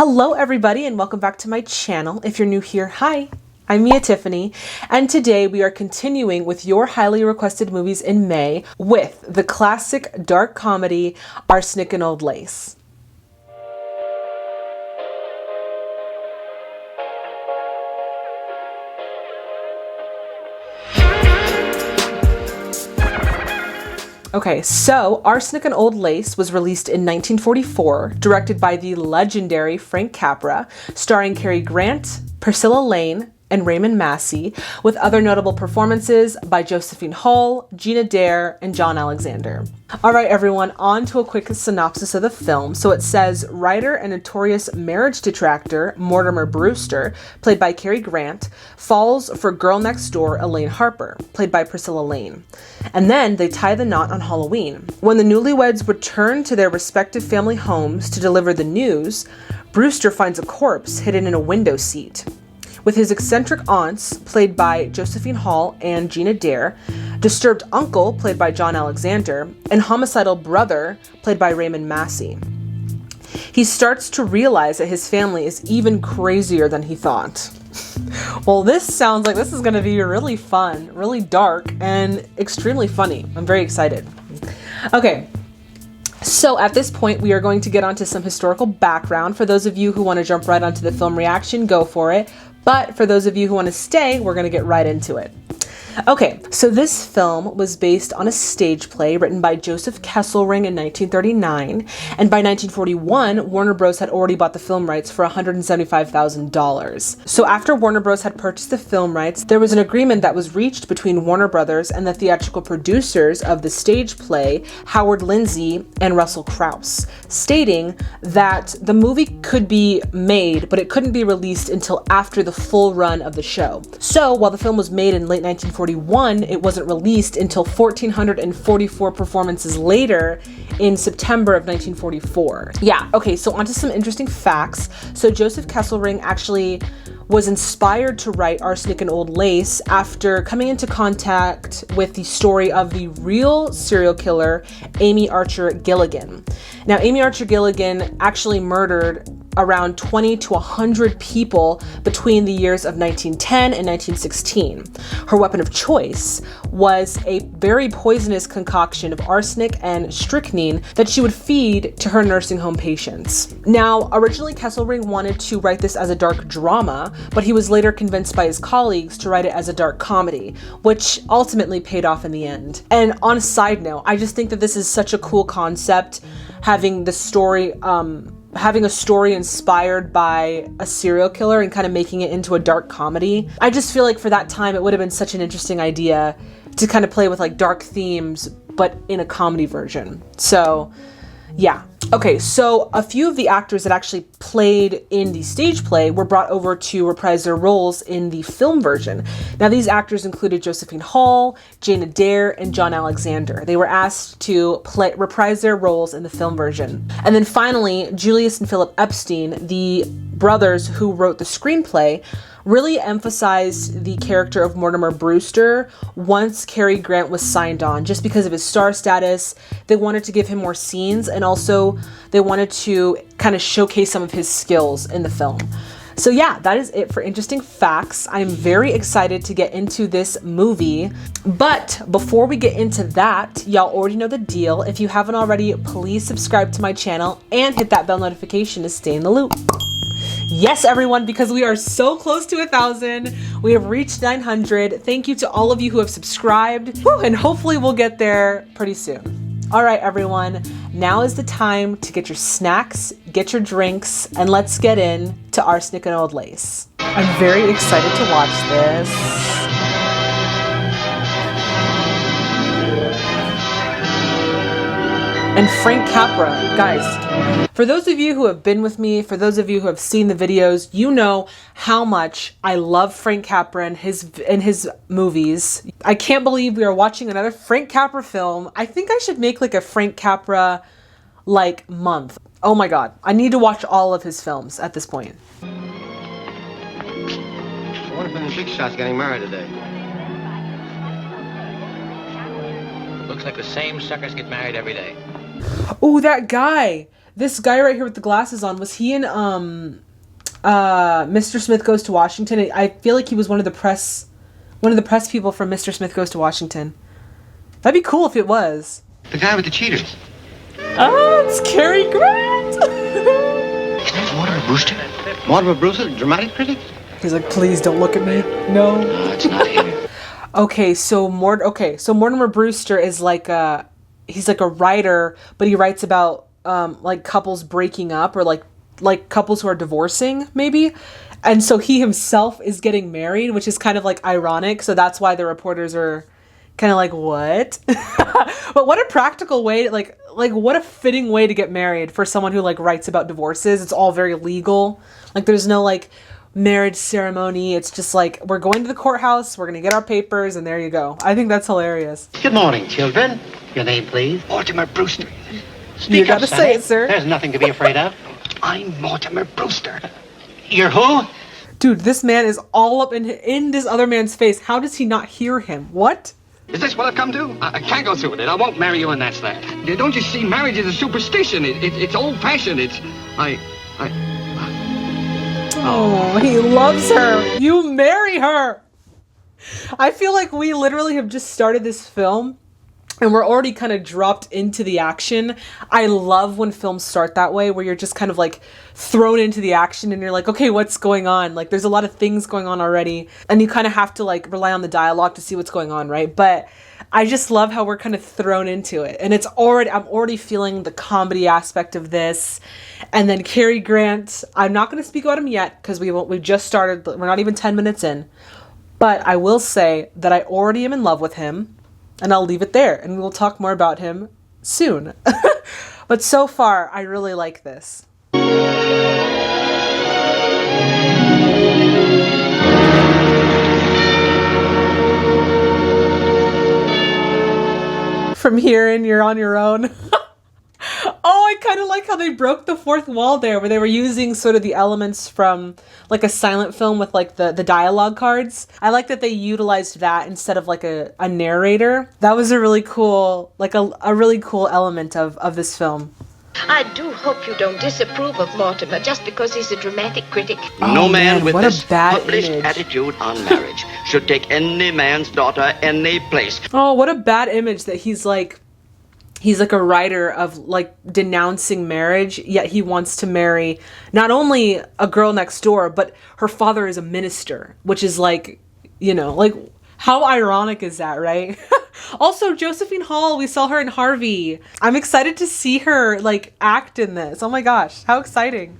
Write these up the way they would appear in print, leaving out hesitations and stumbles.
Hello everybody and welcome back to my channel. If you're new here, hi, I'm Mia Tiffany, and today we are continuing with your highly requested movies in May with the classic dark comedy Arsenic and Old Lace. Okay, so Arsenic and Old Lace was released in 1944, directed by the legendary Frank Capra, starring Cary Grant, Priscilla Lane, and Raymond Massey, with other notable performances by Josephine Hull, Gina Dare, and John Alexander. All right, everyone, on to a quick synopsis of the film. So it says, writer and notorious marriage detractor Mortimer Brewster, played by Cary Grant, falls for girl next door Elaine Harper, played by Priscilla Lane. And then they tie the knot on Halloween. When the newlyweds return to their respective family homes to deliver the news, Brewster finds a corpse hidden in a window seat. With his eccentric aunts, played by Josephine Hull and Gina Dare, disturbed uncle, played by John Alexander, and homicidal brother, played by Raymond Massey, he starts to realize that his family is even crazier than he thought. Well, this sounds like this is going to be really fun, really dark, and extremely funny. I'm very excited. Okay. So at this point, we are going to get onto some historical background. For those of you who want to jump right onto the film reaction, go for it. But for those of you who want to stay, we're going to get right into it. Okay, so this film was based on a stage play written by Joseph Kesselring in 1939, and by 1941, Warner Bros. Had already bought the film rights for $175,000. So after Warner Bros. Had purchased the film rights, there was an agreement that was reached between Warner Bros. And the theatrical producers of the stage play, Howard Lindsay and Russell Crouse, stating that the movie could be made, but it couldn't be released until after the full run of the show. So while the film was made in late 1941, it wasn't released until 1,444 performances later in September of 1944. Yeah, okay, so onto some interesting facts. So Joseph Kesselring actually was inspired to write Arsenic and Old Lace after coming into contact with the story of the real serial killer, Amy Archer Gilligan. Now, Amy Archer Gilligan actually murdered around 20 to 100 people between the years of 1910 and 1916. Her weapon of choice was a very poisonous concoction of arsenic and strychnine that she would feed to her nursing home patients. Now, originally Kesselring wanted to write this as a dark drama, but he was later convinced by his colleagues to write it as a dark comedy, which ultimately paid off in the end. And on a side note, I just think that this is such a cool concept, having the story, having a story inspired by a serial killer and kind of making it into a dark comedy. I just feel like for that time, it would have been such an interesting idea to kind of play with like dark themes, but in a comedy version. So yeah. Okay, so a few of the actors that actually played in the stage play were brought over to reprise their roles in the film version. Now, these actors included Josephine Hull, Gina Dare, and John Alexander. They were asked to reprise their roles in the film version. And then finally, Julius and Philip Epstein, the brothers who wrote the screenplay, really emphasized the character of Mortimer Brewster once Cary Grant was signed on, just because of his star status. They wanted to give him more scenes, and also they wanted to kind of showcase some of his skills in the film. So yeah, that is it for interesting facts. I'm very excited to get into this movie. But before we get into that, y'all already know the deal. If you haven't already, please subscribe to my channel and hit that bell notification to stay in the loop. Yes, everyone, because we are so close to 1,000. We have reached 900. Thank you to all of you who have subscribed. Whew, and hopefully we'll get there pretty soon. All right, everyone, now is the time to get your snacks, get your drinks, and let's get in to Arsenic and Old Lace. I'm very excited to watch this. And Frank Capra, guys, for those of you who have been with me, for those of you who have seen the videos, you know how much I love Frank Capra and his movies. I can't believe we are watching another Frank Capra film. I think I should make like a Frank Capra like month. Oh my God, I need to watch all of his films at this point. I wonder if any big shot's getting married today. Looks like the same suckers get married every day. Oh, that guy. this guy right here with the glasses on, was he in Mr. Smith Goes to Washington? I feel like he was one of the press people from Mr. Smith Goes to Washington. That'd be cool if it was. The guy with the cheaters. Oh, it's Cary Grant. That's Mortimer Brewster. Mortimer Brewster, the dramatic critic? He's like, please don't look at me. No. No, it's not him. Okay, so Mortimer Brewster is like he's like a writer, but he writes about like couples breaking up or like couples who are divorcing, maybe. And so he himself is getting married, which is kind of like ironic. So that's why the reporters are kind of like, what? But what a practical way, like what a fitting way to get married for someone who like writes about divorces. It's all very legal. Like there's no like marriage ceremony. It's just like, we're going to the courthouse, we're going to get our papers, and there you go. I think that's hilarious. Good morning, children. Your name, please? Mortimer Brewster. You gotta say it, sir. There's nothing to be afraid of. I'm Mortimer Brewster. You're who? Dude, this man is all up in this other man's face. How does he not hear him? What? Is this what I've come to? I can't go through with it. I won't marry you, and that's that. Don't you see? Marriage is a superstition. It's old-fashioned. Oh, he loves her. You marry her. I feel like we literally have just started this film and we're already kind of dropped into the action. I love when films start that way, where you're just kind of like thrown into the action and you're like, okay, what's going on? Like there's a lot of things going on already and you kind of have to like rely on the dialogue to see what's going on, right? But I just love how we're kind of thrown into it. And I'm already feeling the comedy aspect of this. And then Cary Grant, I'm not going to speak about him yet because we just started, we're not even 10 minutes in. But I will say that I already am in love with him. And I'll leave it there, and we'll talk more about him soon. But so far, I really like this. From here in, you're on your own. Oh, I kind of like how they broke the fourth wall there, where they were using sort of the elements from like a silent film with like the dialogue cards. I like that they utilized that instead of like a narrator. That was a really cool, like a really cool element of this film. I do hope you don't disapprove of Mortimer just because he's a dramatic critic. No man with what a this bad published image. attitude on marriage should take any man's daughter any place. Oh, what a bad image that he's like a writer of like denouncing marriage, yet he wants to marry not only a girl next door, but her father is a minister, which is like, you know, like how ironic is that, right? Also, Josephine Hall, we saw her in Harvey. I'm excited to see her like act in this. Oh my gosh, how exciting.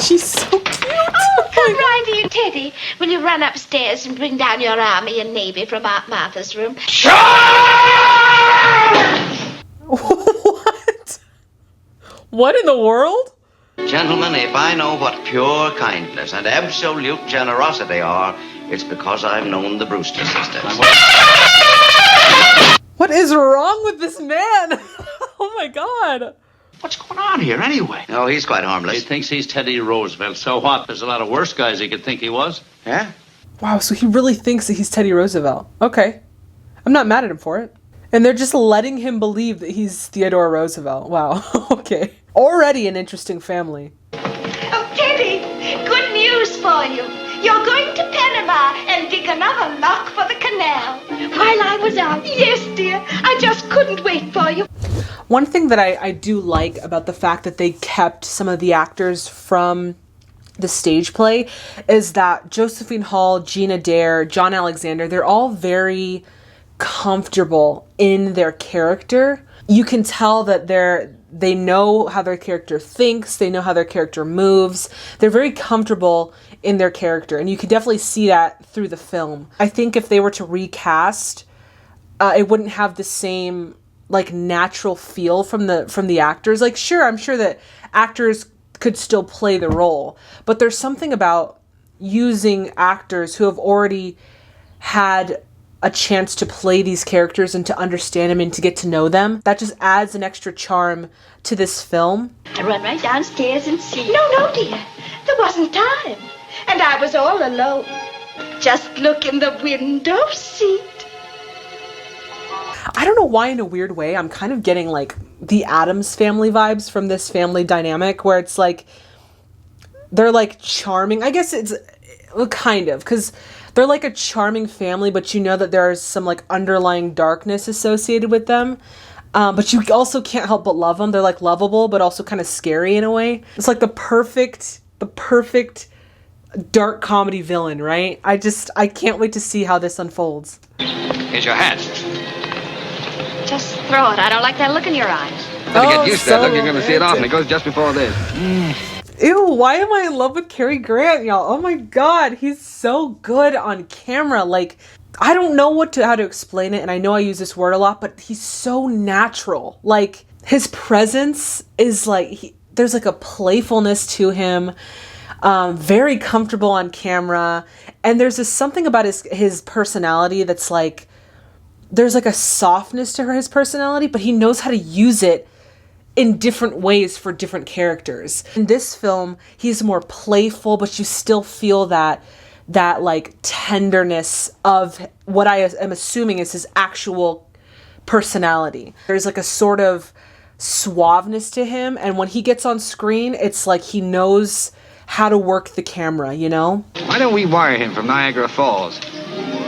She's so cute. Oh, come right in, Teddy. Will you run upstairs and bring down your army and navy from Aunt Martha's room? What? What in the world? Gentlemen, if I know what pure kindness and absolute generosity are, it's because I've known the Brewster sisters. What is wrong with this man? Oh my god. What's going on here, anyway? Oh, he's quite He harmless. thinks he's Teddy Roosevelt. So what? There's a lot of worse guys he could think he was. Yeah? Wow, so he really thinks that he's Teddy Roosevelt. Okay. I'm not mad at him for it. And they're just letting him believe that he's Theodore Roosevelt. Wow. Okay. Already an interesting family. Oh, Teddy, good news for you. You're going to Panama and dig another lock for the canal. While I was out. Yes, dear. I just couldn't wait for you. One thing that I do like about the fact that they kept some of the actors from the stage play is that Josephine Hall, Gina Dare, John Alexander, they're all very comfortable in their character. You can tell that they know how their character thinks, they know how their character moves. They're very comfortable in their character, and you can definitely see that through the film. I think if they were to recast, it wouldn't have the same like natural feel from the actors. Like, sure, I'm sure that actors could still play the role, but there's something about using actors who have already had a chance to play these characters and to understand them and to get to know them. That just adds an extra charm to this film. I run right downstairs and see. No, dear. There wasn't time. And I was all alone. Just look in the window seat. I don't know why, in a weird way, I'm kind of getting like the Addams Family vibes from this family dynamic, where it's like they're like charming. I guess it's kind of, because they're like a charming family, but you know that there's some like underlying darkness associated with them. But you also can't help but love them. They're like lovable, but also kind of scary in a way. It's like the perfect dark comedy villain, right? I can't wait to see how this unfolds. Here's your hat. Just throw it. I don't like that look in your eyes. Better get used to that look. You're going to see it romantic. often. It goes just before this. Ew, why am I in love with Cary Grant, y'all? Oh my god, he's so good on camera. Like, I don't know how to explain it, and I know I use this word a lot, but he's so natural. Like, his presence is like, there's like a playfulness to him, very comfortable on camera, and there's this something about his personality that's like, there's like a softness to his personality, but he knows how to use it in different ways for different characters. In this film, he's more playful, but you still feel that like tenderness of what I am assuming is his actual personality. There's like a sort of suaveness to him, and when he gets on screen, it's like he knows how to work the camera, you know? Why don't we wire him from Niagara Falls?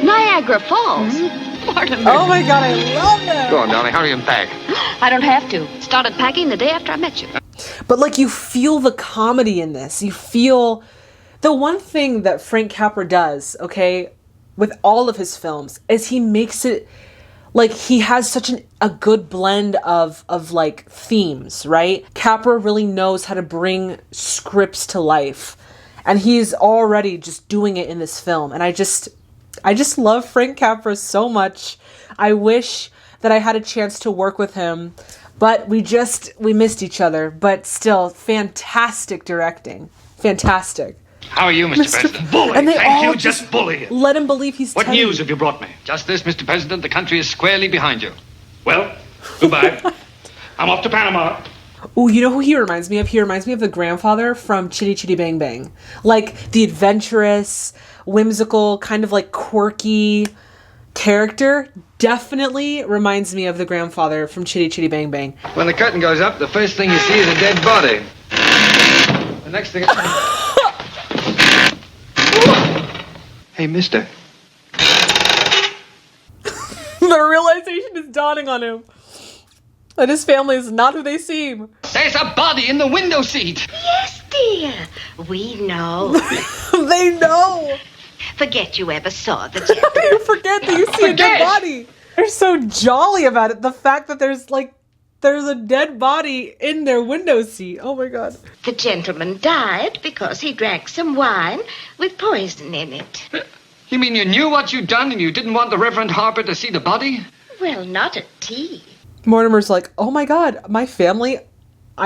Niagara Falls? Mortimer. Oh my god, I love it! Go on, darling. Hurry and pack. I don't have to. Started packing the day after I met you. But like, you feel the comedy in this. You feel the one thing that Frank Capra does, okay, with all of his films, is he makes it like he has such a good blend of like themes, right? Capra really knows how to bring scripts to life, and he's already just doing it in this film. And I just love Frank Capra so much. I wish that I had a chance to work with him, but we missed each other. But still, fantastic directing. Fantastic. How are you, Mr. President? Bully. And they Thank all you, just bully. let him believe he's What Teddy. news have you brought me? Just this, Mr. President. The country is squarely behind you. Well, goodbye. I'm off to Panama. Ooh, you know who he reminds me of? He reminds me of the grandfather from Chitty Chitty Bang Bang. Like, the adventurous, whimsical, kind of like quirky character definitely reminds me of the grandfather from Chitty Chitty Bang Bang. When the curtain goes up, the first thing you see is a dead body. The next thing... Hey, mister. The realization is dawning on him that his family is not who they seem. There's a body in the window seat. Yes, dear. We know. They know. Forget you ever saw the gentleman. You forget that you see a dead body. They're so jolly about it. The fact that there's a dead body in their window seat. Oh my god. The gentleman died because he drank some wine with poison in it. You mean you knew what you'd done and you didn't want the Reverend Harper to see the body? Well, not at tea. Mortimer's like, oh my god, I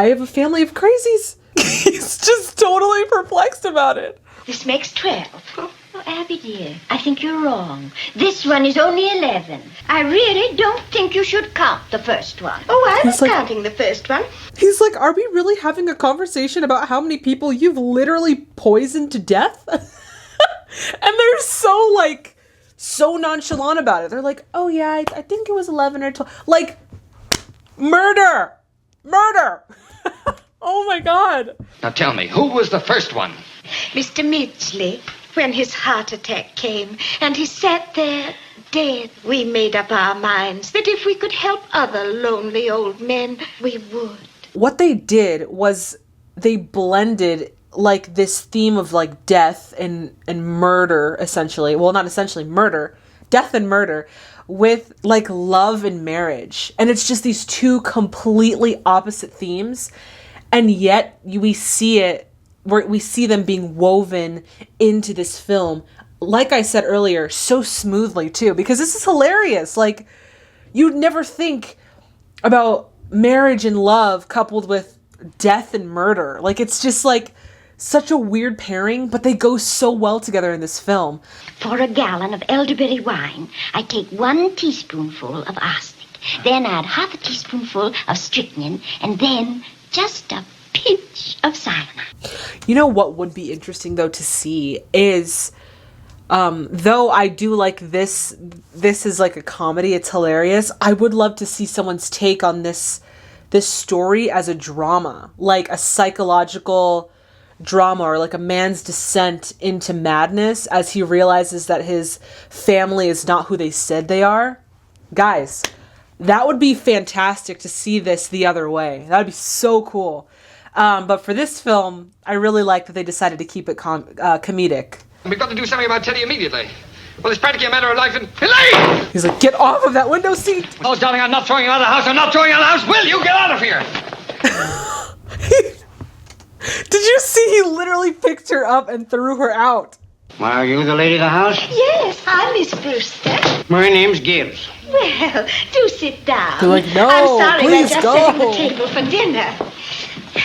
have a family of crazies. He's just totally perplexed about it. This makes 12. Oh, Abby, dear, I think you're wrong. This one is only 11. I really don't think you should count the first one. Oh, I was He's like- counting the first one. He's like, are we really having a conversation about how many people you've literally poisoned to death? And they're so nonchalant about it. They're like, oh yeah, I think it was 11 or 12. Like, murder! Oh my god. Now tell me, who was the first one? Mr. Midgley, when his heart attack came and he sat there dead, we made up our minds that if we could help other lonely old men, we would. What they did was they blended like this theme of like death and murder, essentially. Well, not essentially, murder. Death and murder with like love and marriage. And it's just these two completely opposite themes. And yet we see them being woven into this film. Like I said earlier, so smoothly too, because this is hilarious. Like, you'd never think about marriage and love coupled with death and murder. Like, it's just like such a weird pairing, but they go so well together in this film. For a gallon of elderberry wine, I take 1 teaspoonful of arsenic, then add half a teaspoonful of strychnine, and then just a pinch of cyanide. You know what would be interesting, though, to see is, though I do like this is like a comedy, it's hilarious, I would love to see someone's take on this this story as a drama, like a psychological drama, or like a man's descent into madness as he realizes that his family is not who they said they are. Guys, that would be fantastic to see this the other way. That would be so cool. But for this film, I really like that they decided to keep it comedic. We've got to do something about Teddy immediately. Well, it's practically a matter of life and... Elaine! He's like, get off of that window seat! Oh, darling, I'm not throwing you out of the house. I'm not throwing you out of the house. Will you get out of here? Did you see he literally picked her up and threw her out? Why, are you the lady of the house? Yes, I'm Miss Brewster. My name's Gibbs. Well, do sit down. They're like, no, I'm sorry, please we're just go. setting the table for dinner.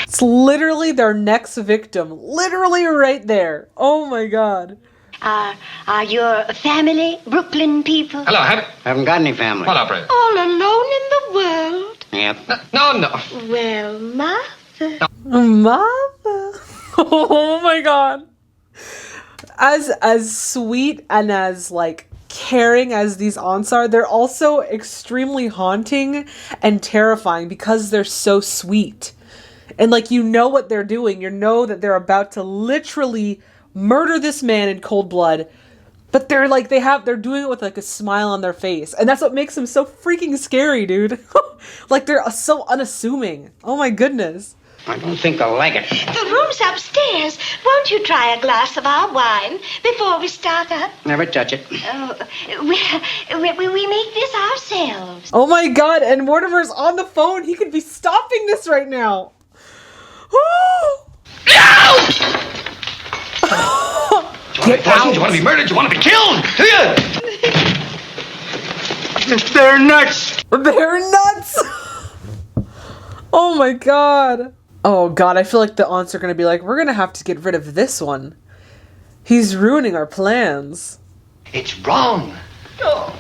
It's literally their next victim. Literally right there. Oh my god. Are your family Brooklyn people? Hello, Haven't got any family. What up, Ray? All alone in the world? Yep. No. Well, Martha. Mother. Oh my god. As sweet and as like caring as these aunts are, they're also extremely haunting and terrifying because they're so sweet. And like, you know what they're doing. You know that they're about to literally murder this man in cold blood. But they're like, they're doing it with like a smile on their face. And that's what makes them so freaking scary, dude. Like, they're so unassuming. Oh my goodness. I don't think they'll like it. The room's upstairs. Won't you try a glass of our wine before we start up? Never touch it. Oh, we make this ourselves. Oh my god, and Mortimer's on the phone. He could be stopping this right now. Get out. You want to be murdered? You want to be killed? Do you? They're nuts. They're nuts. Oh my god. Oh god, I feel like the aunts are going to be like, we're going to have to get rid of this one. He's ruining our plans. It's wrong. Oh.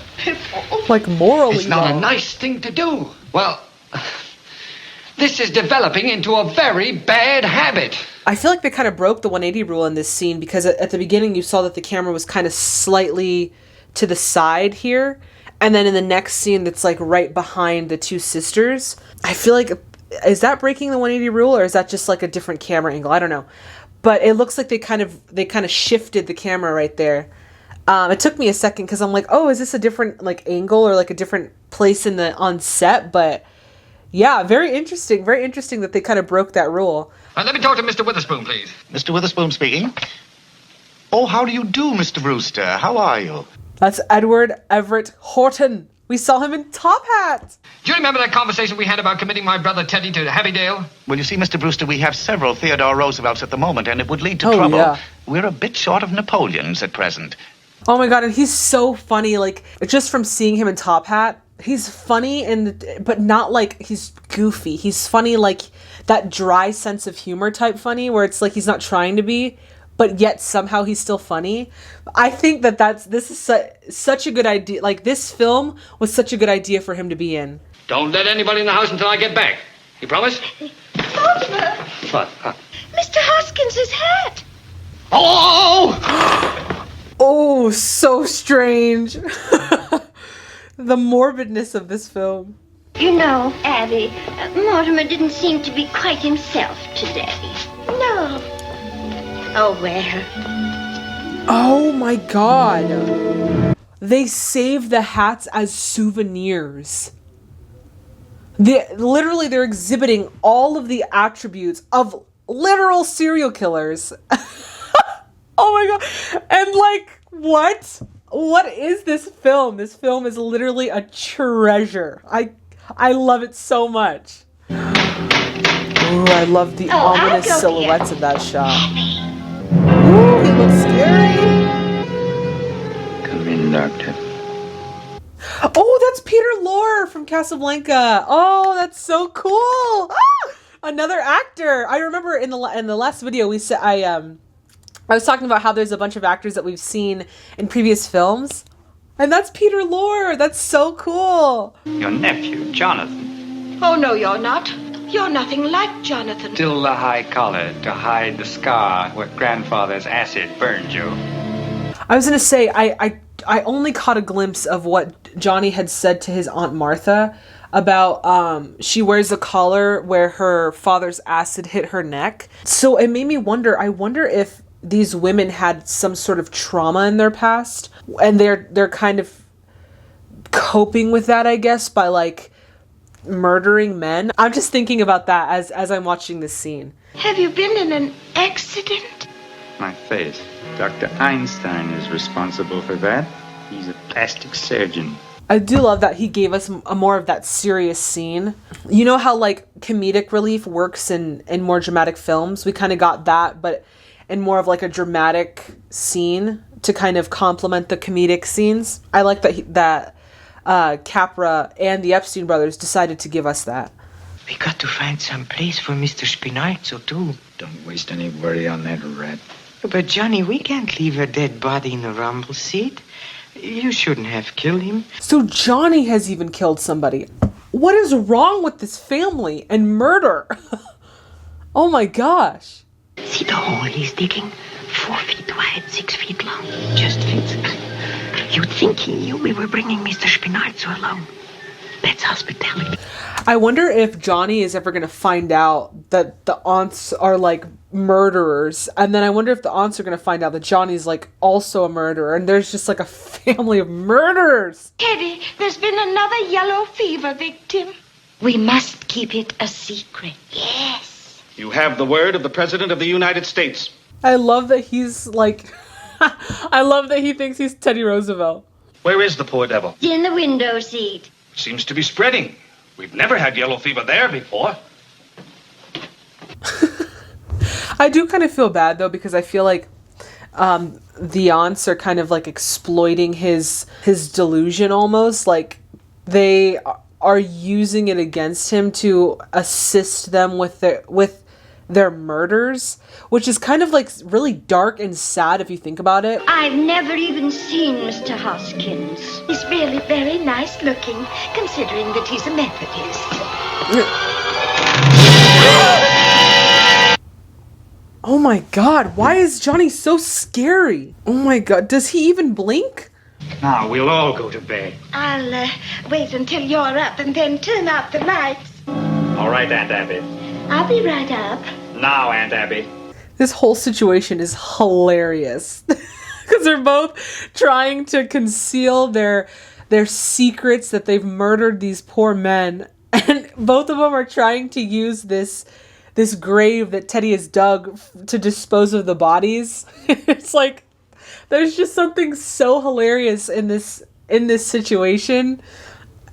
Like, morally It's not wrong. a nice thing to do. Well, this is developing into a very bad habit. I feel like they kind of broke the 180 rule in this scene because at the beginning you saw that the camera was kind of slightly to the side here. And then in the next scene that's like right behind the two sisters. I feel like, is that breaking the 180 rule or is that just like a different camera angle? I don't know. But it looks like they kind of shifted the camera right there. It took me a second because I'm like, oh, is this a different like angle or like a different place on set? But yeah, very interesting that they kind of broke that rule. Let me talk to Mr. Witherspoon, please. Mr. Witherspoon speaking. Oh, how do you do, Mr. Brewster? How are you? That's Edward Everett Horton. We saw him in Top Hat. Do you remember that conversation we had about committing my brother Teddy to Happydale? Well, you see, Mr. Brewster, we have several Theodore Roosevelts at the moment, and it would lead to Oh, trouble. yeah. We're a bit short of Napoleons at present. Oh my god, and he's so funny. Like, just from seeing him in Top Hat, he's funny, but not like he's goofy. He's funny like that dry sense of humor type funny, where it's like he's not trying to be, but yet somehow he's still funny. I think this is such a good idea. Like, this film was such a good idea for him to be in. Don't let anybody in the house until I get back. You promise? Mortimer, What? Mr. Hoskins' hat. Oh! Oh, so strange. The morbidness of this film. You know, Abby, Mortimer didn't seem to be quite himself today. No. Oh, well. Oh my god. They save the hats as souvenirs. They're exhibiting all of the attributes of literal serial killers. Oh my god. And like, what? What is this film? This film is literally a treasure. I love it so much. Ooh, I love the ominous I'll go silhouettes of that shot. Ooh, he looks scary. Come in, Doctor. Oh, that's Peter Lorre from Casablanca. Oh, that's so cool. Ah, another actor. I remember in the last video we said I was talking about how there's a bunch of actors that we've seen in previous films. And that's Peter Lorre. That's so cool. Your nephew, Jonathan. Oh, no, you're not. You're nothing like Jonathan. Still the high collar to hide the scar where grandfather's acid burned you. I was going to say, I only caught a glimpse of what Johnny had said to his Aunt Martha. about she wears a collar where her father's acid hit her neck. So it made me wonder, I wonder if these women had some sort of trauma in their past and they're kind of coping with that, I guess, by like murdering men. I'm just thinking about that as I'm watching this scene. Have you been in an accident? My face. Dr. Einstein is responsible for that. He's a plastic surgeon. I do love that he gave us a more of that serious scene. You know how like comedic relief works in more dramatic films? We kind of got that, but in more of like a dramatic scene to kind of complement the comedic scenes. I like that Capra and the Epstein brothers decided to give us that. We got to find some place for Mr. Spinazzo, too. Don't waste any worry on that rat. But, Johnny, we can't leave a dead body in the rumble seat. You shouldn't have killed him. So Johnny has even killed somebody. What is wrong with this family and murder? Oh my gosh. See the hole he's digging? 4 feet wide, 6 feet long. Just fits. You'd think he knew we were bringing Mr. Spinazzo along. That's hospitality. I wonder if Johnny is ever going to find out that the aunts are like murderers. And then I wonder if the aunts are going to find out that Johnny's like also a murderer. And there's just like a family of murderers. Teddy, there's been another yellow fever victim. We must keep it a secret. Yes. You have the word of the President of the United States. I love that he's like... I love that he thinks he's Teddy Roosevelt. Where is the poor devil? In the window seat. Seems to be spreading. We've never had yellow fever there before. I do kind of feel bad, though, because I feel like the aunts are kind of like exploiting his delusion almost. Like they are using it against him to assist them with their murders, which is kind of like really dark and sad if you think about it. I've never even seen Mr. Hoskins. He's really very nice looking, considering that he's a Methodist. Oh my god, why is Johnny so scary? Oh my god, does he even blink? Now, we'll all go to bed. I'll wait until you're up and then turn out the lights. All right, Aunt Abby. I'll be right up. Now, Aunt Abby. This whole situation is hilarious. Because they're both trying to conceal their secrets that they've murdered these poor men. And both of them are trying to use this grave that Teddy has dug to dispose of the bodies. It's like, there's just something so hilarious in this situation.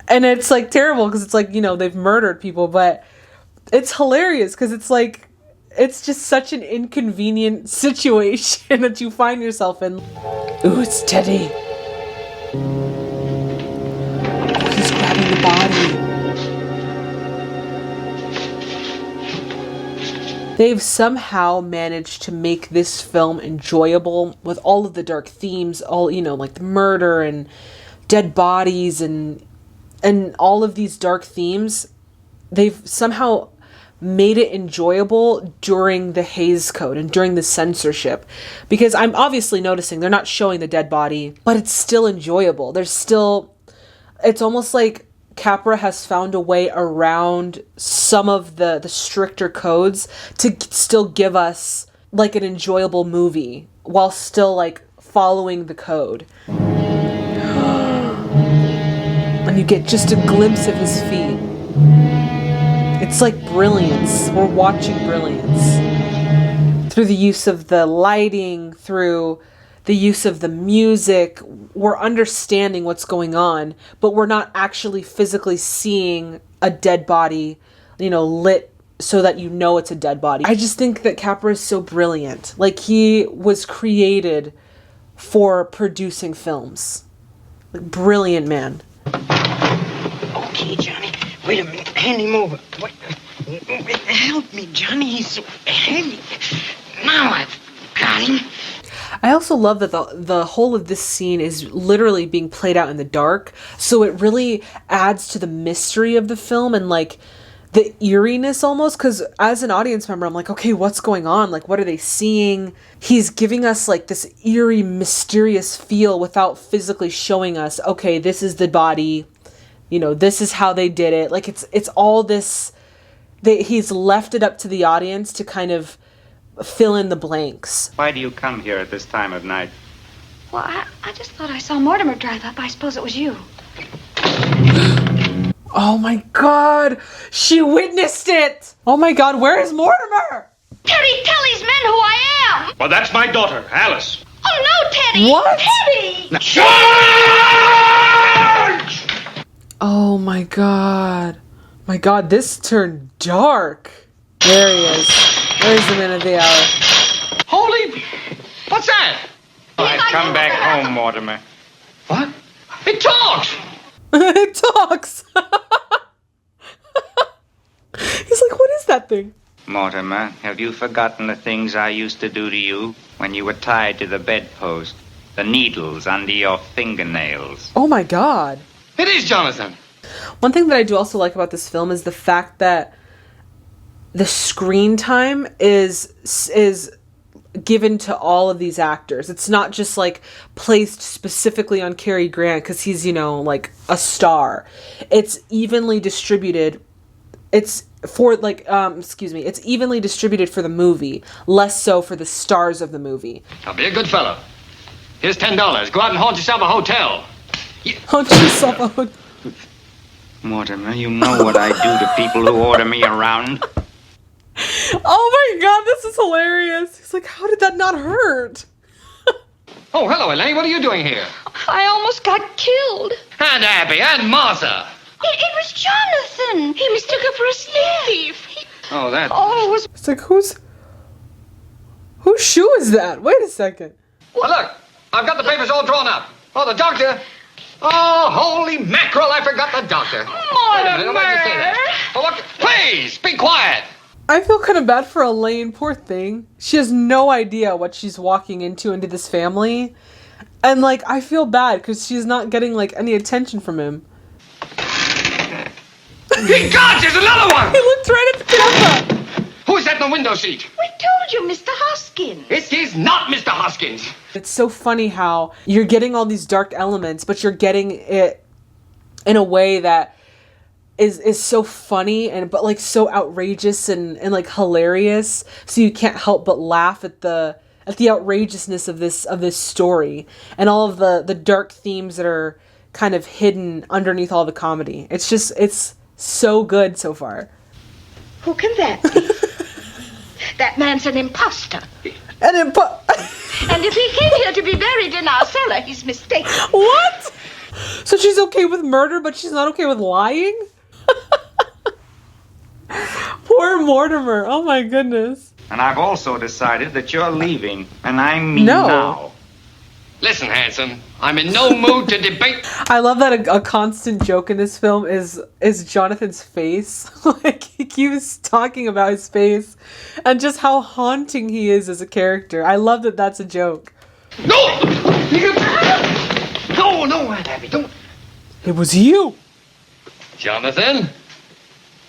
And it's like terrible because it's like, you know, they've murdered people, but it's hilarious because it's like, it's just such an inconvenient situation that you find yourself in. Ooh, it's Teddy. He's grabbing the body. They've somehow managed to make this film enjoyable with all of the dark themes, all, you know, like the murder and dead bodies and all of these dark themes. They've somehow made it enjoyable during the Hays Code and during the censorship, because I'm obviously noticing they're not showing the dead body, but it's still enjoyable. It's almost like Capra has found a way around some of the stricter codes to still give us like an enjoyable movie while still like following the code. And you get just a glimpse of his feet. It's like brilliance. We're watching brilliance. Through the use of the lighting, through the use of the music, we're understanding what's going on, but we're not actually physically seeing a dead body, you know, lit so that you know it's a dead body. I just think that Capra is so brilliant. Like, he was created for producing films. Like, brilliant man. Okay, Johnny. Wait a minute. Hand him over. What? Help me, Johnny. He's so heavy. Now I've got him. I also love that the whole of this scene is literally being played out in the dark, so it really adds to the mystery of the film and like the eeriness almost, because as an audience member I'm like, okay, what's going on? Like, what are they seeing? He's giving us like this eerie, mysterious feel without physically showing us, okay, this is the body, this is how they did it. Like it's all this. He's left it up to the audience to kind of fill in the blanks. Why do you come here at this time of night? Well, I just thought I saw Mortimer drive up. I suppose it was you. Oh my God, she witnessed it. Oh my God, where is Mortimer? Teddy, tell these men who I am. Well, that's my daughter, Alice. Oh no, Teddy! What? Teddy! Charge! Oh my God. My God, this turned dark. There he is. There's the man of the hour. Holy... What's that? I've come back home, Mortimer. What? It talks! It talks. He's like, what is that thing? Mortimer, have you forgotten the things I used to do to you when you were tied to the bedpost? The needles under your fingernails. Oh my God. It is Jonathan. One thing that I do also like about this film is the fact that the screen time is given to all of these actors. It's not just like placed specifically on Cary Grant because he's, like a star. It's evenly distributed. It's it's evenly distributed for the movie, less so for the stars of the movie. Now be a good fellow. Here's $10. Go out and haunt yourself a hotel. Haunt yourself a hotel. Mortimer, you know what I do to people who order me around. Oh my God, this is hilarious. He's like, how did that not hurt? Oh, hello, Elaine. What are you doing here? I almost got killed. And Abby and Martha. It was Jonathan. He mistook her for a sneak thief. Oh, that... Oh, it was... It's like, whose shoe is that? Wait a second. Well, look. I've got the papers all drawn up. Oh, the doctor... Oh, holy mackerel, I forgot the doctor. Mortimer! Oh, look, please, be quiet. I feel kind of bad for Elaine, poor thing. She has no idea what she's walking into this family. And, I feel bad because she's not getting, any attention from him. God, there's another one! He looked right at the camera. Who's that in the window seat? We told you, Mr. Hoskins. It is not Mr. Hoskins. It's so funny how you're getting all these dark elements, but you're getting it in a way that is so funny but so outrageous and hilarious. So you can't help but laugh at the outrageousness of this story and all of the dark themes that are kind of hidden underneath all the comedy. It's so good so far. Who can that be? That man's an imposter. And if he came here to be buried in our cellar, he's mistaken. What? So she's okay with murder, but she's not okay with lying? Poor Mortimer. Oh my goodness. And I've also decided that you're leaving, and I mean No. now. Listen, handsome, I'm in no mood to debate. I love that a constant joke in this film is Jonathan's face. He keeps talking about his face and just how haunting he is as a character. I love that that's a joke. No, Aunt Abby, don't. It was you. Jonathan,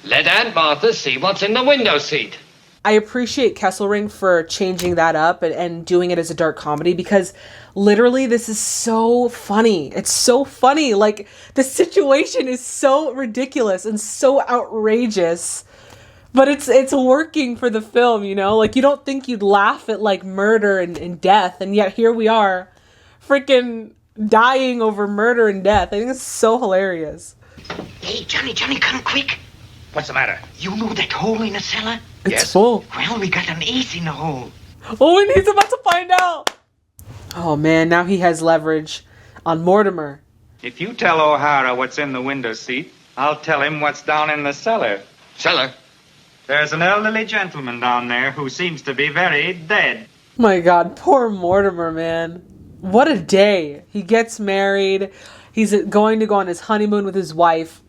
let Aunt Martha see what's in the window seat. I appreciate Kesselring for changing that up and doing it as a dark comedy because literally this is so funny. It's so funny. The situation is so ridiculous and so outrageous, but it's working for the film, you don't think you'd laugh at murder and death, and yet here we are freaking dying over murder and death. I think it's so hilarious. Hey, Johnny, come quick. What's the matter? You know that hole in the cellar? It's full. Well, we got an ace in the hole. Oh, and he's about to find out. Oh man, now he has leverage on Mortimer. If you tell O'Hara what's in the window seat, I'll tell him what's down in the cellar. Cellar? There's an elderly gentleman down there who seems to be very dead. My God, poor Mortimer, man. What a day. He gets married. He's going to go on his honeymoon with his wife.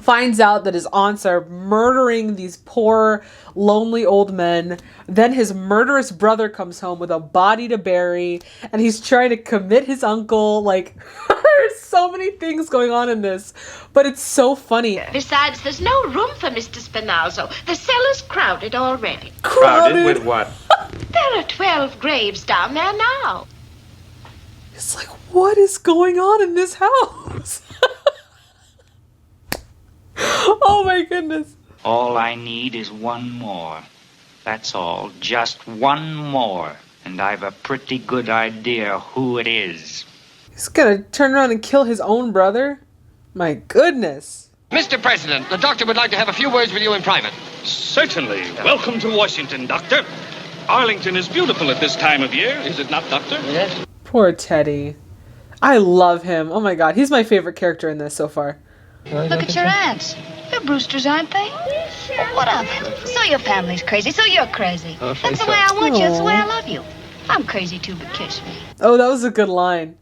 Finds out that his aunts are murdering these poor, lonely old men. Then his murderous brother comes home with a body to bury, and he's trying to commit his uncle. There's so many things going on in this, but it's so funny. Besides, there's no room for Mr. Spinazzo. The cellar's crowded already. Crowded with what? There are 12 graves down there now. It's what is going on in this house? Oh my goodness. All I need is one more. That's all. Just one more. And I've a pretty good idea who it is. He's gonna turn around and kill his own brother? My goodness. Mr. President, the doctor would like to have a few words with you in private. Certainly. Welcome to Washington, Doctor. Arlington is beautiful at this time of year, is it not, Doctor? Yes. Poor Teddy. I love him. Oh my god, he's my favorite character in this so far. Look at your aunts. They're Brewsters, aren't they? Well, what of it? So your family's crazy, so you're crazy. That's the way I want you, that's the way I love you. I'm crazy too, but kiss me. Oh, that was a good line.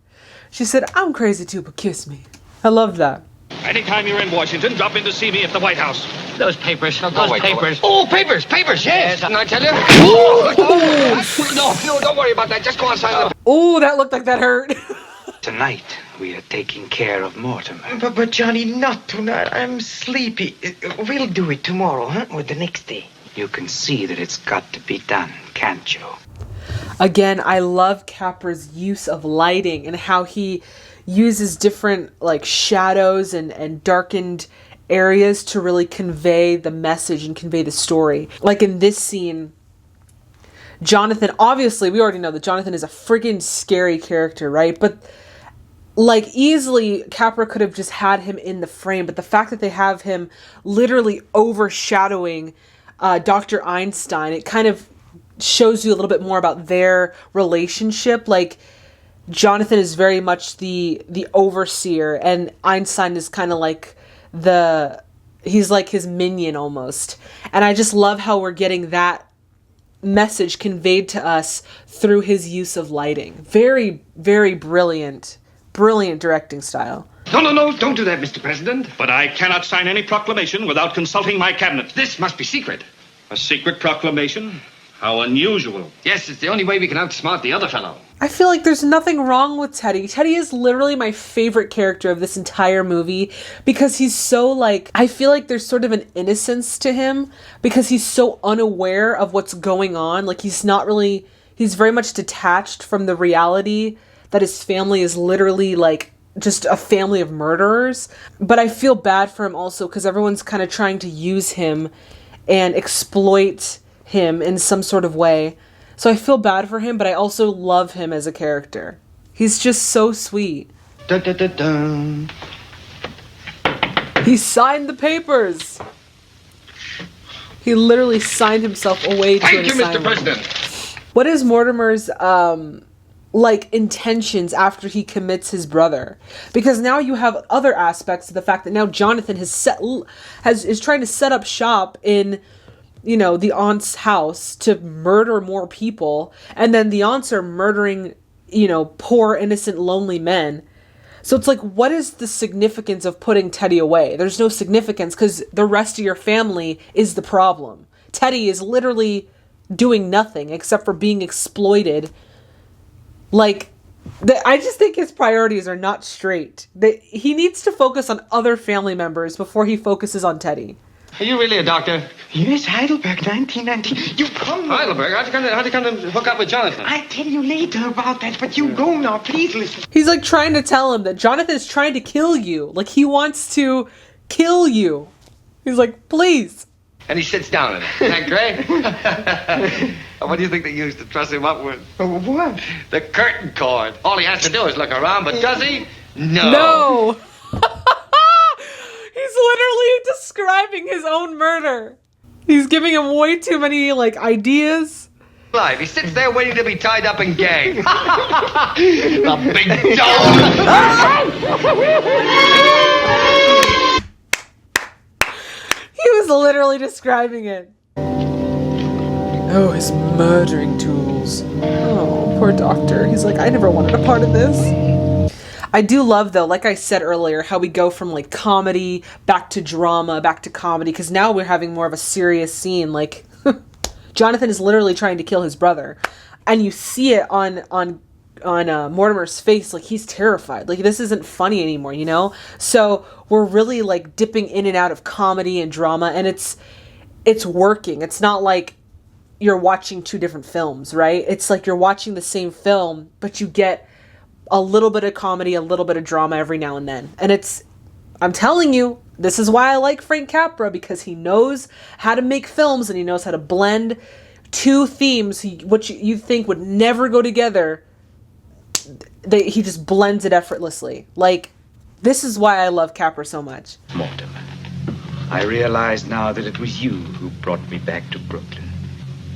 She said, I'm crazy too, but kiss me. I love that. Anytime you're in Washington, drop in to see me at the White House. Those papers. papers. Oh, papers, yes. And I tell you. No, don't worry about that. Just go outside. Oh, that looked like that hurt. Tonight, we are taking care of Mortimer. But Johnny, not tonight. I'm sleepy. We'll do it tomorrow, huh? Or the next day. You can see that it's got to be done, can't you? Again, I love Capra's use of lighting and how he uses different like shadows and darkened areas to really convey the message and convey the story. Like in this scene, Jonathan, obviously we already know that Jonathan is a friggin' scary character, right? But like easily Capra could have just had him in the frame, but the fact that they have him literally overshadowing Dr. Einstein, it kind of shows you a little bit more about their relationship. Like Jonathan is very much the overseer, and Einstein is kind of like he's like his minion almost. And I just love how we're getting that message conveyed to us through his use of lighting. Very, very brilliant directing style. No, don't do that, Mr. President. But I cannot sign any proclamation without consulting my cabinet. This must be secret. A secret proclamation? How unusual. Yes, it's the only way we can outsmart the other fellow. I feel like there's nothing wrong with Teddy. Teddy is literally my favorite character of this entire movie because he's so like, I feel like there's sort of an innocence to him because he's so unaware of what's going on. Like he's very much detached from the reality that his family is literally like just a family of murderers. But I feel bad for him also because everyone's kind of trying to use him and exploit him in some sort of way. So I feel bad for him, but I also love him as a character. He's just so sweet. Dun, dun, dun, dun. He signed the papers. He literally signed himself away to an asylum. Thank you, Mr. President. What is Mortimer's intentions after he commits his brother? Because now you have other aspects of the fact that now Jonathan is trying to set up shop in the aunt's house to murder more people, and then the aunts are murdering, poor, innocent, lonely men. So it's like, what is the significance of putting Teddy away? There's no significance because the rest of your family is the problem. Teddy is literally doing nothing except for being exploited. Like, I just think his priorities are not straight. He needs to focus on other family members before he focuses on Teddy. Are you really a doctor? Yes, Heidelberg, 1919. You come now. Heidelberg? How'd you come to hook up with Jonathan? I'll tell you later about that, but you go now. Please listen. He's like trying to tell him that Jonathan is trying to kill you. Like he wants to kill you. He's like, please. And he sits down in it. Isn't that great? What do you think they used to truss him up with? What? The curtain cord. All he has to do is look around, but does he? No. No. He's literally describing his own murder. He's giving him way too many, ideas. Live. He sits there waiting to be tied up and gagged. The big dog. He was literally describing it. Oh, his murdering tools. Oh, poor doctor. He's like, I never wanted a part of this. I do love, though, like I said earlier, how we go from, comedy back to drama, back to comedy, because now we're having more of a serious scene. Like, Jonathan is literally trying to kill his brother. And you see it on Mortimer's face, like, he's terrified. Like, this isn't funny anymore, So, we're really, dipping in and out of comedy and drama, and it's working. It's not like you're watching two different films, right? It's like you're watching the same film, but you get a little bit of comedy, a little bit of drama every now and then. And I'm telling you, This is why I like Frank Capra, because he knows how to make films and he knows how to blend two themes which you think would never go together. He just blends it effortlessly. Like, this is why I love Capra so much. Mortimer, I realize now that it was you who brought me back to Brooklyn.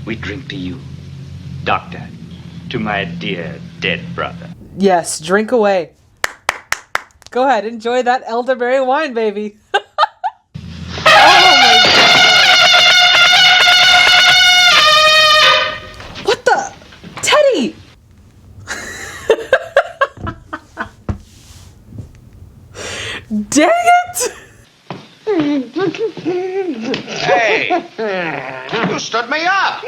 We drink to you, Doctor, to my dear dead brother. Yes, drink away. Go ahead, enjoy that elderberry wine, baby. Oh my God. What the? Teddy! Dang it! Hey! You stood me up!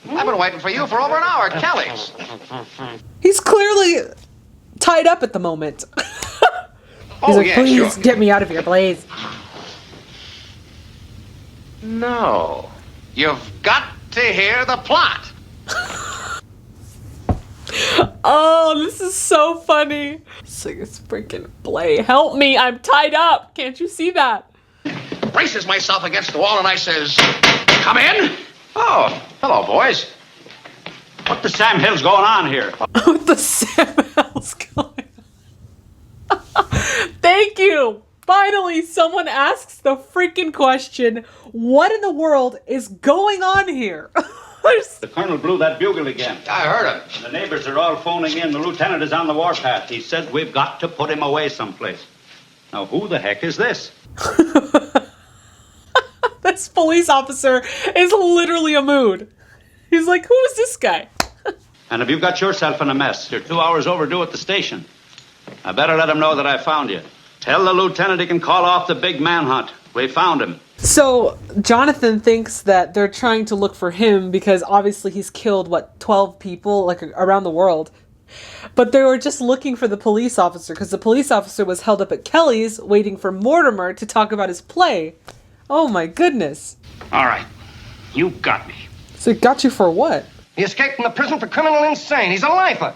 I've been waiting for you for over an hour at Kelly's. He's clearly tied up at the moment. He's Oh, like, yeah, please sure. get me out of here, please. No. You've got to hear the plot. Oh, this is so funny. So it's freaking Blay. Help me, I'm tied up. Can't you see that? Braces myself against the wall and I says, come in. Oh, hello, boys. What the Sam Hill's going on here? What the Sam Hill's going on? Thank you. Finally, someone asks the freaking question, what in the world is going on here? The colonel blew that bugle again. I heard him. The neighbors are all phoning in. The lieutenant is on the warpath. He said we've got to put him away someplace. Now, who the heck is this? This police officer is literally a mood. He's like, who is this guy? And if you've got yourself in a mess, you're 2 hours overdue at the station. I better let him know that I found you. Tell the lieutenant he can call off the big manhunt. We found him. So Jonathan thinks that they're trying to look for him because obviously he's killed, 12 people, like, around the world. But they were just looking for the police officer because the police officer was held up at Kelly's waiting for Mortimer to talk about his play. Oh my goodness. All right. You got me. So it got you for what? He escaped from the prison for criminal insane. He's a lifer.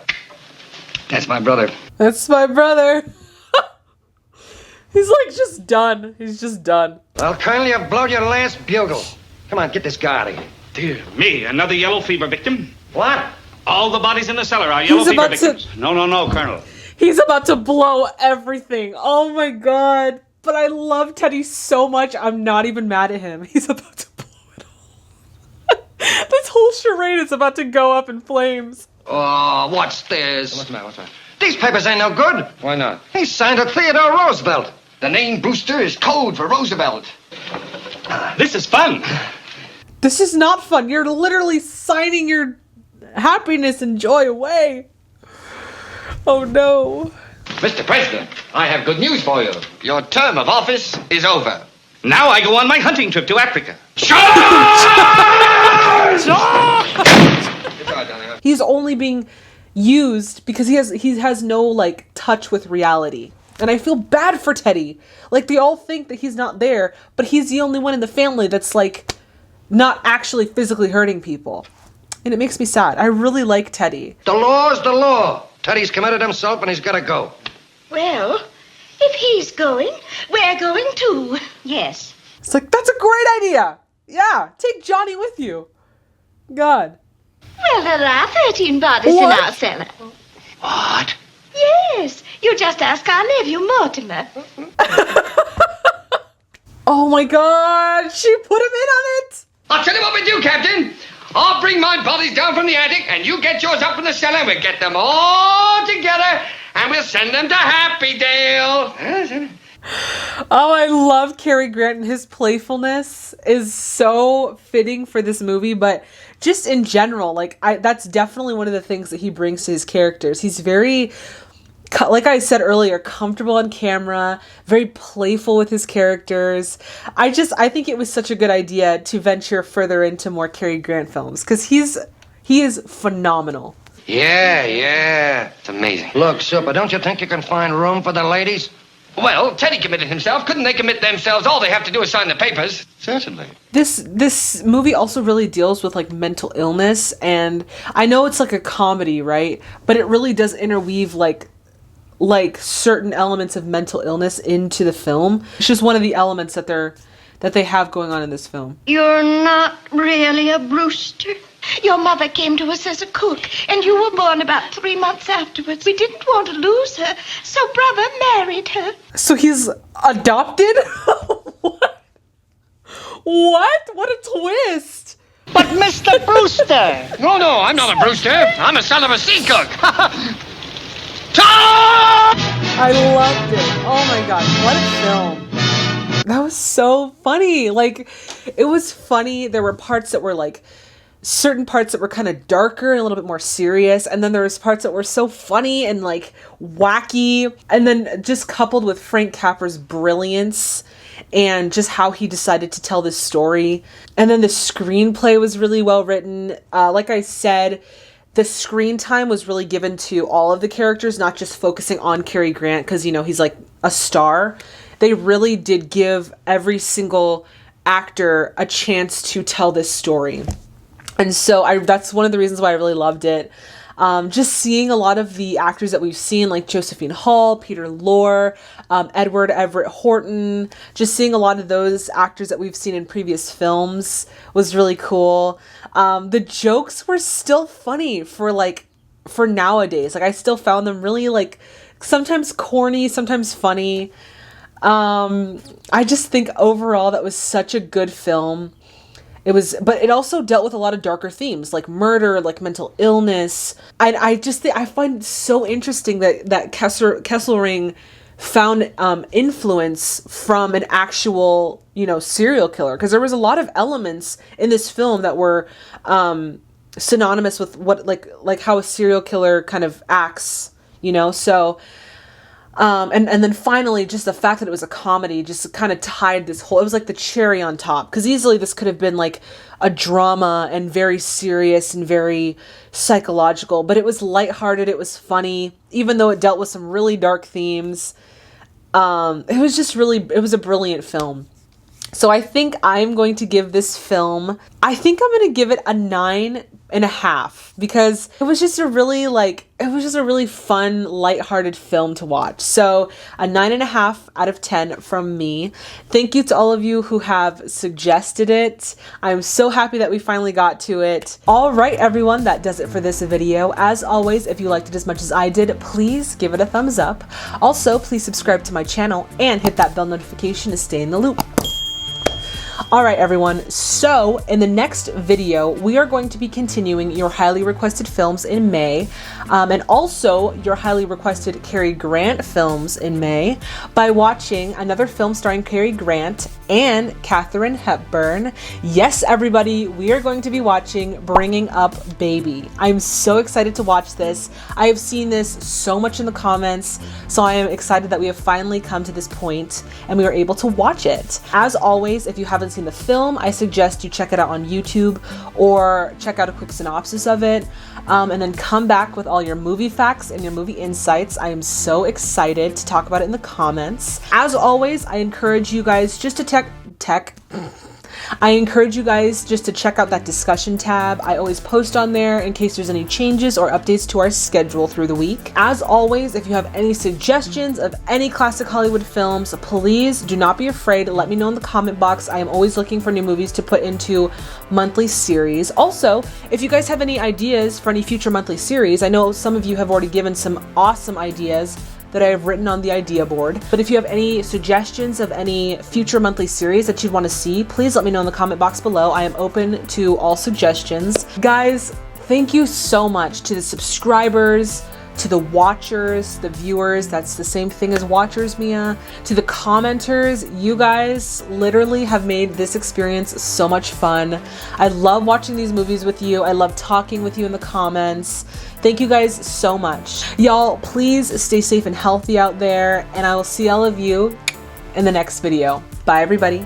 That's my brother. That's my brother. He's like just done. He's just done. Well, Colonel, you've blown your last bugle. Come on, get this guy out of here. Dear me, another yellow fever victim? What? All the bodies in the cellar are yellow fever victims. No, Colonel. He's about to blow everything. Oh my God. But I love Teddy so much, I'm not even mad at him. He's about to blow it all. This whole charade is about to go up in flames. Oh, what's this? What's the matter? These papers ain't no good. Why not? He signed to Theodore Roosevelt. The name Brewster is code for Roosevelt. This is fun. This is not fun. You're literally signing your happiness and joy away. Oh no. Mr. President, I have good news for you. Your term of office is over. Now I go on my hunting trip to Africa. He's only being used because he has no like touch with reality. And I feel bad for Teddy. Like they all think that he's not there, but he's the only one in the family that's like not actually physically hurting people. And it makes me sad. I really like Teddy. The law's the law. Teddy's committed himself and he's got to go. Well, if he's going, we're going too. Yes. It's like, that's a great idea. Yeah, take Johnny with you. God. Well, there are 13 bodies in our cellar. What? Yes, you just ask our nephew Mortimer. Oh my God, she put him in on it. I'll tell you what we do, Captain. I'll bring my bodies down from the attic, and you get yours up from the cellar. We'll get them all together, and we'll send them to Happy Dale. Oh, I love Cary Grant, and his playfulness is so fitting for this movie, but just in general, like that's definitely one of the things that he brings to his characters. He's very, like I said earlier, comfortable on camera, very playful with his characters. I think it was such a good idea to venture further into more Cary Grant films, because he is phenomenal. Yeah. It's amazing. Look, Super, don't you think you can find room for the ladies? Well, Teddy committed himself. Couldn't they commit themselves? All they have to do is sign the papers. Certainly. This movie also really deals with like mental illness, and I know it's like a comedy, right? But it really does interweave like like certain elements of mental illness into the film. It's just one of the elements that they have going on in this film. You're not really a Brewster. Your mother came to us as a cook, and you were born about 3 months afterwards. We didn't want to lose her, so Brother married her. So he's adopted? What? What a twist! But Mr. Brewster! No, I'm not a Brewster. I'm a son of a sea cook. I loved it. Oh my god, what a film. That was so funny. Like, it was funny. There were parts that were like, certain parts that were kind of darker and a little bit more serious, and then there was parts that were so funny and like wacky, and then just coupled with Frank Capra's brilliance and just how he decided to tell this story. And then the screenplay was really well written. Like I said, the screen time was really given to all of the characters, not just focusing on Cary Grant because, you know, he's like a star. They really did give every single actor a chance to tell this story. And so that's one of the reasons why I really loved it. Just seeing a lot of the actors that we've seen, like Josephine Hall, Peter Lorre, Edward Everett Horton, just seeing a lot of those actors that we've seen in previous films was really cool. The jokes were still funny for nowadays. Like, I still found them really, like, sometimes corny, sometimes funny. I just think overall that was such a good film. But it also dealt with a lot of darker themes, like murder, like mental illness. And I find it so interesting that Kesselring found influence from an actual, you know, serial killer, because there was a lot of elements in this film that were synonymous with what like how a serial killer kind of acts, you know. So and then finally, just the fact that it was a comedy just kind of tied this whole, it was like the cherry on top, because easily this could have been like a drama and very serious and very psychological, but it was lighthearted, it was funny, even though it dealt with some really dark themes. It was a brilliant film. So I think I'm going to give this film, I'm going to give it a 9.5, because it was just a really fun, lighthearted film to watch. So a 9.5 out of 10 from me. Thank you to all of you who have suggested it. I'm so happy that we finally got to it. All right, everyone, that does it for this video. As always, if you liked it as much as I did, please give it a thumbs up. Also, please subscribe to my channel and hit that bell notification to stay in the loop. All right, everyone, so in the next video, we are going to be continuing your highly requested films in May, and also your highly requested Cary Grant films in May, by watching another film starring Cary Grant and Katharine Hepburn. Yes, everybody, we are going to be watching Bringing Up Baby. I'm so excited to watch this. I have seen this so much in the comments, so I am excited that we have finally come to this point and we are able to watch it. As always, if you haven't seen the film, I suggest you check it out on YouTube or check out a quick synopsis of it, and then come back with all your movie facts and your movie insights. I am so excited to talk about it in the comments. As always, I encourage you guys just to check out that discussion tab. I always post on there in case there's any changes or updates to our schedule through the week. As always, if you have any suggestions of any classic Hollywood films, please do not be afraid. Let me know in the comment box. I am always looking for new movies to put into monthly series. Also, if you guys have any ideas for any future monthly series, I know some of you have already given some awesome ideas that I have written on the idea board. But if you have any suggestions of any future monthly series that you'd want to see, please let me know in the comment box below. I am open to all suggestions. Guys, thank you so much to the subscribers, to the watchers, the viewers, that's the same thing as watchers, Mia, to the commenters. You guys literally have made this experience so much fun. I love watching these movies with you. I love talking with you in the comments. Thank you guys so much. Y'all, please stay safe and healthy out there, and I will see all of you in the next video. Bye, everybody.